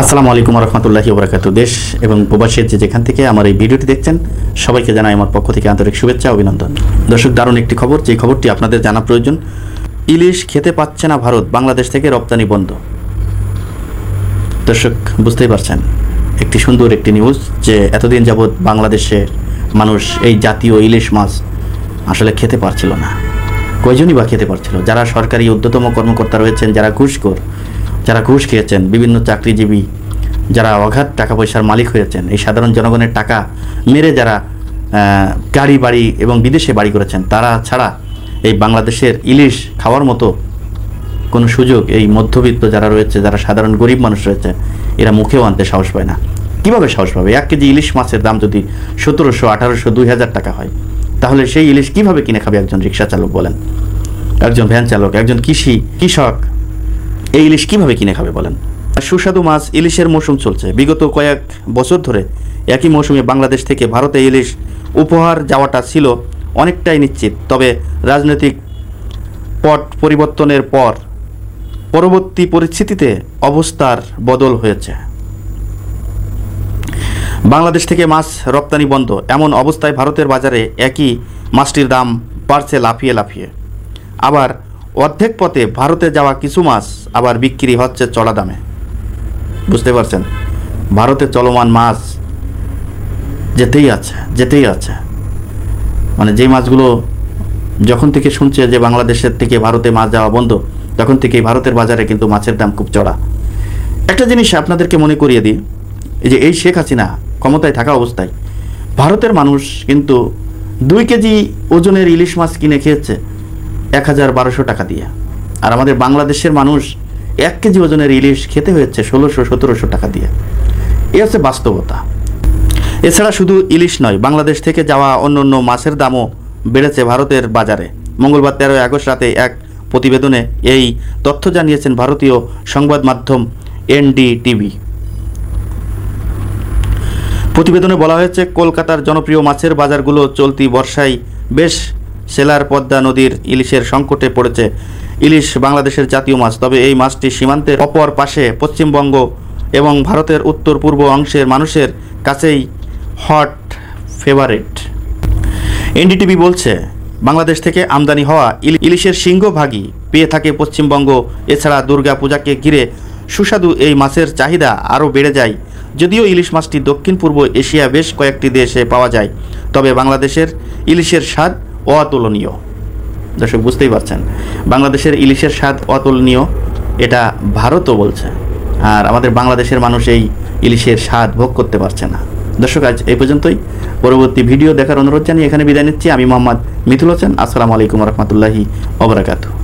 আসসালামু আলাইকুম রহমতুল্লাহি ওবরাকাতু। দেশ এবং প্রবাসের যেখান থেকে আমার এই ভিডিওটি দেখছেন সবাইকে জানাই আমার পক্ষ থেকে আন্তরিক শুভেচ্ছা অভিনন্দন। দর্শক, দারুণ একটি খবর, যে খবরটি আপনাদের জানা প্রয়োজন। ইলিশ খেতে পাচ্ছে না ভারত, বাংলাদেশ থেকে রপ্তানি বন্ধ। দর্শক, বুঝতেই পারছেন একটি সুন্দর একটি নিউজ, যে এতদিন যাবৎ বাংলাদেশের মানুষ এই জাতীয় ইলিশ মাছ আসলে খেতে পারছিল না। কয়জনই বা খেতে পারছিল? যারা সরকারি ঊর্ধ্বতম কর্মকর্তা রয়েছেন, যারা ঘুষখোর, যারা ঘুষ খেয়েছেন, বিভিন্ন চাকরিজীবী, যারা অগাধ টাকা পয়সার মালিক হয়েছেন, এই সাধারণ জনগণের টাকা মেরে যারা গাড়ি বাড়ি এবং বিদেশে বাড়ি করেছেন, তারা ছাড়া এই বাংলাদেশের ইলিশ খাওয়ার মতো কোনো সুযোগ এই মধ্যবিত্ত যারা রয়েছে, যারা সাধারণ গরিব মানুষ রয়েছে, এরা মুখেও আনতে সাহস পায় না। কীভাবে সাহস পাবে? 1 কেজি ইলিশ মাছের দাম যদি 1700, 1800, 2000 টাকা হয়, তাহলে সেই ইলিশ কীভাবে কিনে খাবে একজন রিক্সা চালক বলেন, একজন ভ্যান চালক, একজন কৃষক? এই ইলিশ কীভাবে কিনে খাবে বলেন? সুস্বাদু মাছ ইলিশের মৌসুম চলছে। বিগত কয়েক বছর ধরে একই মৌসুমে বাংলাদেশ থেকে ভারতে ইলিশ উপহার যাওয়াটা ছিল অনেকটাই নিশ্চিত। তবে রাজনৈতিক পট পরিবর্তনের পরবর্তী পরিস্থিতিতে অবস্থার বদল হয়েছে। বাংলাদেশ থেকে মাছ রপ্তানি বন্ধ। এমন অবস্থায় ভারতের বাজারে একই মাছটির দাম বাড়ছে লাফিয়ে লাফিয়ে। আবার অর্ধেক পথে ভারতে যাওয়া কিছু মাছ আবার বিক্রি হচ্ছে চড়া দামে। বুঝতে পারছেন, ভারতে চলমান মাছ যেতেই আছে। মানে যেই মাছগুলো যখন থেকে শুনছে যে বাংলাদেশের থেকে ভারতে মাছ যাওয়া বন্ধ, তখন থেকেই ভারতের বাজারে কিন্তু মাছের দাম খুব চড়া। একটা জিনিস আপনাদেরকে মনে করিয়ে দিই, যে এই শেখ হাসিনা ক্ষমতায় থাকা অবস্থায় ভারতের মানুষ কিন্তু 2 কেজি ওজনের ইলিশ মাছ কিনে খেয়েছে 1000-1200 টাকা দিয়ে, আর আমাদের বাংলাদেশের মানুষ 1 কেজি ওজনের ইলিশ খেতে হয়েছে 1600-1700 টাকা দিয়ে। এ হচ্ছে বাস্তবতা। এছাড়া শুধু ইলিশ নয়, বাংলাদেশ থেকে যাওয়া অন্যান্য মাছের দামও বেড়েছে ভারতের বাজারে। মঙ্গলবার 13 আগস্ট রাতে এক প্রতিবেদনে এই তথ্য জানিয়েছেন ভারতীয় সংবাদ মাধ্যম NDTV। প্রতিবেদনে বলা হয়েছে, কলকাতার জনপ্রিয় মাছের বাজারগুলো চলতি বর্ষায় বেশ সেলার পদ্মা নদীর ইলিশের সংকটে পড়েছে। ইলিশ বাংলাদেশের জাতীয় মাছ, তবে এই মাছটি সীমান্তের অপর পাশে পশ্চিমবঙ্গ এবং ভারতের উত্তর পূর্ব অংশের মানুষের কাছেই হট ফেভারিট। NDTV বলছে, বাংলাদেশ থেকে আমদানি হওয়া ইলিশের সিংহভাগই পেয়ে থাকে পশ্চিমবঙ্গ। এছাড়া দুর্গা পূজাকে ঘিরে সুস্বাদু এই মাছের চাহিদা আরও বেড়ে যায়। যদিও ইলিশ মাছটি দক্ষিণ পূর্ব এশিয়া বেশ কয়েকটি দেশে পাওয়া যায়, তবে বাংলাদেশের ইলিশের স্বাদ অতুলনীয়। দর্শক, বুঝতেই পারছেন বাংলাদেশের ইলিশের স্বাদ অতুলনীয়, এটা ভারতও বলছে, আর আমাদের বাংলাদেশের মানুষ এই ইলিশের স্বাদ ভোগ করতে পারছে না। দর্শক, আজ এই পর্যন্তই। পরবর্তী ভিডিও দেখার অনুরোধ জানিয়ে এখানে বিদায় নিচ্ছি। আমি মোহাম্মদ মিথুল হোসেন। আসসালামু আলাইকুম রহমতুল্লাহি ওবরাকাতুহু।